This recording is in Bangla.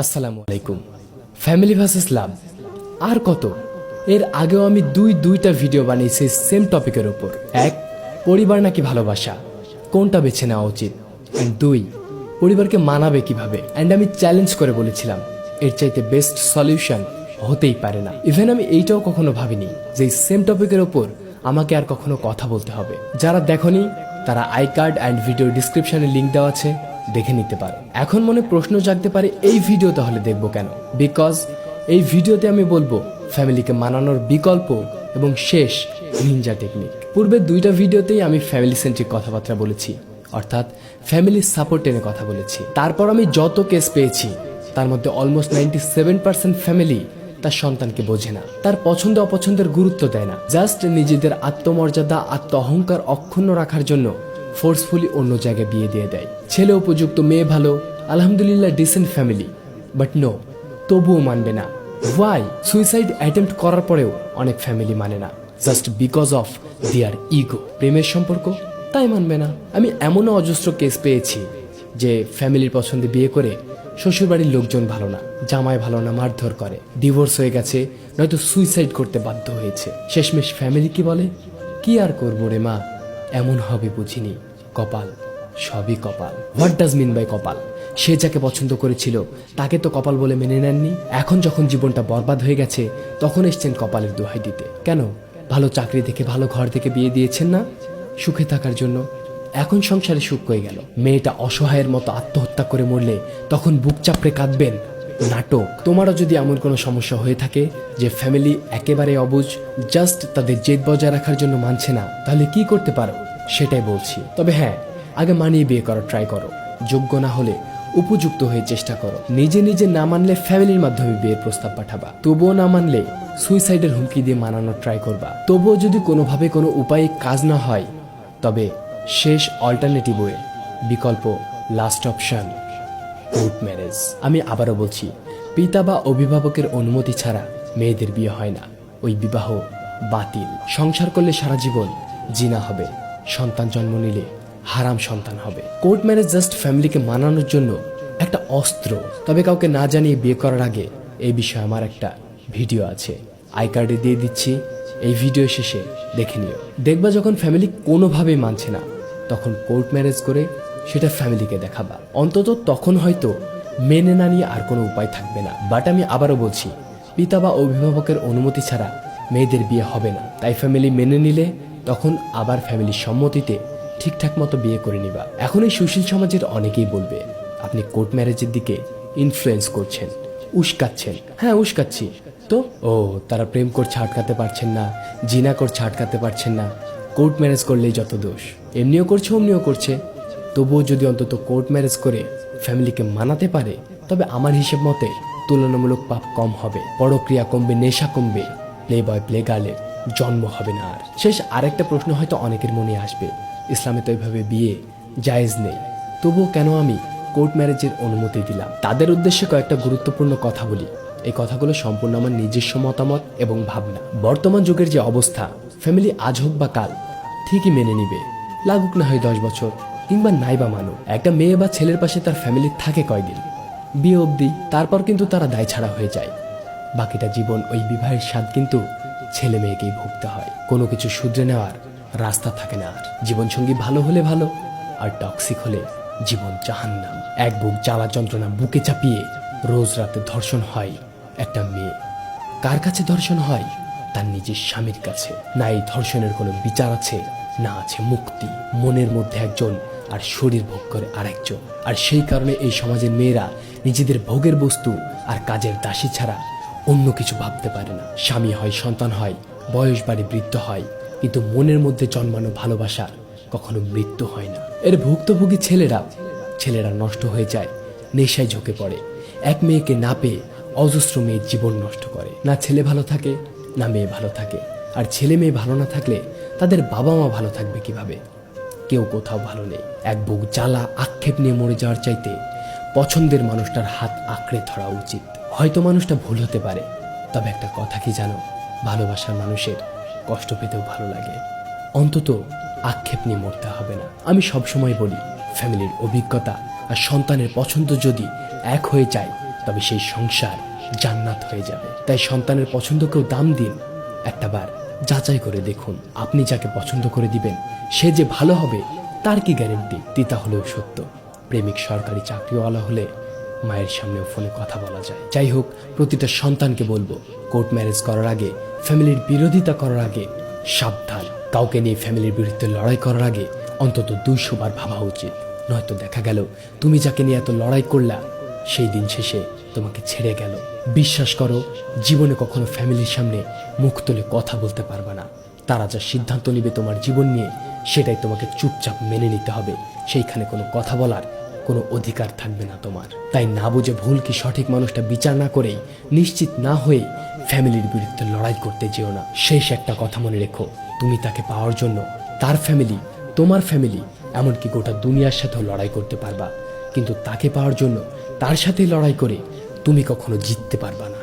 আসসালামু আলাইকুম। ফ্যামিলি ভার্সেস লাভ আর কত, এর আগেও আমি দুইটা ভিডিও বানিয়েছি সেম টপিকের উপর। এক, পরিবার নাকি ভালোবাসা, কোনটা বেছে নেওয়া উচিত। অ্যান্ড দুই, পরিবারকে মানাবে কিভাবে। অ্যান্ড আমি চ্যালেঞ্জ করে বলেছিলাম এর চাইতে বেস্ট সলিউশন হতেই পারে না। ইভেন আমি এইটাও কখনো ভাবিনি যে এই সেম টপিকের ওপর আমাকে আর কখনো কথা বলতে হবে। যারা দেখনি তারা আই কার্ড অ্যান্ড ভিডিও ডিসক্রিপশনে লিঙ্ক দেওয়া আছে, দেখে নিতে পারো। এখন মনে প্রশ্ন জাগতে পারে এই ভিডিও তাহলে দেখবো কেন। বিকজ এই ভিডিওতে আমি বলবো ফ্যামিলিকে মানানোর বিকল্প এবং শেষ নিনজা টেকনিক। পূর্বে দুইটা ভিডিওতেই আমি ফ্যামিলি সেন্ট্রিক কথাবার্তা বলেছি, অর্থাৎ ফ্যামিলি সাপোর্ট টেনে কথা বলেছি। তারপর আমি যত কেস পেয়েছি তার মধ্যে অলমোস্ট 97% ফ্যামিলি তার সন্তানকে বোঝে না, তার পছন্দ অপছন্দের গুরুত্ব দেয় না, জাস্ট নিজেদের আত্মমর্যাদা আত্ম অহংকার অক্ষুণ্ণ রাখার জন্য ফোর্সফুলি অন্য জায়গায় বিয়ে দিয়ে দেয়। ছেলে উপযুক্ত, মেয়ে ভালো, আলহামদুলিল্লাহ ডিসেন্ট ফ্যামিলি, বাট নো, তবুও মানবে না। ওয়াই? সুইসাইড অ্যাটেম্প্ট করার পরেও অনেক ফ্যামিলি মানে না, just because of their ego. প্রেমের সম্পর্ক, তাই মানবে না। আমি এমনও অজস্র কেস পেয়েছি যে ফ্যামিলির পছন্দে বিয়ে করে শ্বশুরবাড়ির লোকজন ভালো না, জামাই ভালো না, মারধর করে, ডিভোর্স হয়ে গেছে, নয়তো সুইসাইড করতে বাধ্য হয়েছে। শেষমেশ ফ্যামিলি কি বলে, কি আর করবো রে মা, এমন হবে বুঝিনি, কপাল, সবই কপাল। হোয়াট ডাজ মিন বাই কপাল? সে যাকে পছন্দ করেছিল তাকে তো কপাল বলে মেনে নেননি। এখন যখন জীবনটা বরবাদ হয়ে গেছে তখন এসছেন কপালের দোহাই দিতে। কেন? ভালো চাকরি দেখে, ভালো ঘর থেকে বিয়ে দিয়েছেন না সুখে থাকার জন্য। এখন সংসারে সুখ হয়ে গেল, মেয়েটা অসহায়ের মতো আত্মহত্যা করে মরলে তখন বুক চাপড়ে কাঁদবেন। নাটক। তোমারও যদি এমন কোনো সমস্যা হয়ে থাকে যে ফ্যামিলি একেবারে অবুঝ, জাস্ট তাদের জেদ বজায় রাখার জন্য মানছে না, তাহলে কি করতে পারো সেটাই বলছি। তবে হ্যাঁ, আগে মানিয়ে বিয়ে করার ট্রাই করো। যোগ্য না হলে উপযুক্ত হয়ে চেষ্টা করো। নিজে নিজে না মানলে ফ্যামিলির মাধ্যমে বিয়ের প্রস্তাব পাঠাবা। তবুও না মানলে সুইসাইডের হুমকি দিয়ে মানানোর ট্রাই করবা। তবুও যদি কোনোভাবে কোনো উপায়ে কাজ না হয় তবে শেষ অল্টারনেটিভ ওয়ে, বিকল্প, লাস্ট অপশন, কোর্ট ম্যারেজ। আমি আবারও বলছি, পিতা বা অভিভাবকের অনুমতি ছাড়া মেয়েদের বিয়ে হয় না। ওই বিবাহ বাতিল। সংসার করলে সারা জীবন জিনা হবে, সন্তান জন্ম নিলে হারাম সন্তান হবে। কোর্ট ম্যারেজ জাস্ট ফ্যামিলিকে মানানোর জন্য একটা অস্ত্র। তবে কাউকে না জানিয়ে বিয়ে করার আগে এই বিষয়ে আমার একটা ভিডিও আছে, আই কার্ডে দিয়ে দিচ্ছি, এই ভিডিও শেষে দেখে নিও। দেখবা যখন ফ্যামিলি কোনোভাবেই মানছে না তখন কোর্ট ম্যারেজ করে সেটা ফ্যামিলিকে দেখাবা। অন্তত তখন হয়তো মেনে না নিয়ে আর কোনো উপায় থাকবে না। বাট আমি আবারও বলছি, পিতা বা অভিভাবকের অনুমতি ছাড়া মেয়েদের বিয়ে হবে না। তাই ফ্যামিলি মেনে নিলে তখন আবার ফ্যামিলির সম্মতিতে ঠিকঠাক মতো বিয়ে করে নিবা। এখন এই সুশীল সমাজের অনেকেই বলবে আপনি কোর্ট ম্যারেজের দিকে ইনফ্লুয়েন্স করছেন, উস্কাচ্ছেন। হ্যাঁ, উস্কাচ্ছি তো। ও, তারা প্রেম করছে আটকাতে পারছেন না, জিনা করছে আটকাতে পারছেন না, কোর্ট ম্যারেজ করলেই যত দোষ। এমনিও করছে অমনিও করছে। তবুও যদি অন্তত কোর্ট ম্যারেজ করে ফ্যামিলিকে মানাতে পারে তবে আমার হিসেব মতে তুলনামূলক পাপ কম হবে, পরক্রিয়া কমবে, নেশা কমবে, প্লে বয় প্লে গার্লের জন্ম হবে না আর। শেষ আরেকটা প্রশ্ন হয়তো অনেকের মনে আসবে, ইসলামে তো এইভাবে বিয়ে জায়েজ নেই, তবুও কেন আমি কোর্ট ম্যারেজের অনুমতি দিলাম? তাদের উদ্দেশ্যে কয়েকটা গুরুত্বপূর্ণ কথা বলি। এই কথাগুলো সম্পূর্ণ আমার নিজস্ব মতামত এবং ভাবনা। বর্তমান যুগের যে অবস্থা, ফ্যামিলি আজ হোক বা কাল ঠিকই মেনে নিবে, লাগুক না হয় 10 বছর কিংবা নাই বা মানুক। একটা মেয়ে বা ছেলের পাশে তার ফ্যামিলি থাকে কয়দিন, বিয়ে অবধি, তারপর কিন্তু তারা দায় ছাড়া হয়ে যায়। বাকিটা জীবন ওই বিবাহের স্বাদ কিন্তু ছেলে মেয়েকেই ভুগতে হয়। কোনো কিছু শুধরে নেওয়ার রাস্তা থাকে না আর। জীবনসঙ্গী ভালো হলে ভালো, আর টক্সিক হলে জীবন জাহান্নাম। এক বুক জ্বালা যন্ত্রণা বুকে চাপিয়ে রোজ রাতে ধর্ষণ হয় একটা মেয়ে। কার কাছে ধর্ষণ হয়? তার নিজের স্বামীর কাছে। না এই ধর্ষণের কোনো বিচার আছে, না আছে মুক্তি। মনের মধ্যে একজন আর শরীর ভোগ করে আরেকজন। আর সেই কারণে এই সমাজের মেয়েরা নিজেদের ভোগের বস্তু আর কাজের দাসী ছাড়া অন্য কিছু ভাবতে পারে না। স্বামী হয়, সন্তান হয়, বয়স বাড়ি, বৃদ্ধ হয়, কিন্তু মনের মধ্যে জন্মানো ভালোবাসার কখনো মৃত্যু হয় না। এর ভুক্তভোগী ছেলেরা নষ্ট হয়ে যায়, নেশায় ঝুঁকে পড়ে। এক মেয়েকে না পেয়ে অজস্র মেয়ের জীবন নষ্ট করে। না ছেলে ভালো থাকে, না মেয়ে ভালো থাকে। আর ছেলে মেয়ে ভালো না থাকলে তাদের বাবা মা ভালো থাকবে কিভাবে? কেউ কোথাও ভালো নেই। এক বুক জ্বালা আক্ষেপ নিয়ে মরে যাওয়ার চাইতে পছন্দের মানুষটার হাত আঁকড়ে ধরা উচিত। হয়তো মানুষটা ভুল হতে পারে, তবে একটা কথা কি জানো, ভালোবাসার মানুষের কষ্ট পেতেও ভালো লাগে। অন্তত আক্ষেপ নিয়ে মরতে হবে না। আমি সবসময় বলি, ফ্যামিলির অভিজ্ঞতা আর সন্তানের পছন্দ যদি এক হয়ে যায় তবে সেই সংসার জান্নাত হয়ে যাবে। তাই সন্তানের পছন্দকেও দাম দিন। একটাবার যাচাই করে দেখুন, আপনি যাকে পছন্দ করে দিবেন সে যে ভালো হবে তার কি গ্যারেন্টি? তিতা হলেও সত্য, প্রেমিক সরকারি চাকরিওয়ালা হলে মায়ের সামনেও ফোনে কথা বলা যায়। যাই হোক, প্রতিটা সন্তানকে বলবো, কোর্ট ম্যারেজ করার আগে, ফ্যামিলির বিরোধিতা করার আগে সাবধান। কাউকে নিয়ে ফ্যামিলির বিরুদ্ধে লড়াই করার আগে অন্তত 200 বার ভাবা উচিত। নয়তো দেখা গেল তুমি যাকে নিয়ে এত লড়াই করলা সেই দিন শেষে তোমাকে ছেড়ে গেল। বিশ্বাস করো, জীবনে কখনো ফ্যামিলির সামনে মুখ তুলে কথা বলতে পারবে না। তারা যা সিদ্ধান্ত নেবে তোমার জীবন নিয়ে সেটাই তোমাকে চুপচাপ মেনে নিতে হবে। সেইখানে কোনো কথা বলার কোনো অধিকার থাকবে না তোমার। তাই না বুঝে ভুল কি সঠিক মানুষটা বিচার না করেই, নিশ্চিত না হয়ে ফ্যামিলির বিরুদ্ধে লড়াই করতে যেও না। শেষ একটা কথা মনে রেখো, তুমি তাকে পাওয়ার জন্য তার ফ্যামিলি, তোমার ফ্যামিলি, এমনকি গোটা দুনিয়ার সাথেও লড়াই করতে পারবা, কিন্তু তাকে পাওয়ার জন্য তার সাথে লড়াই করে তুমি কখনো জিততে পারবা না।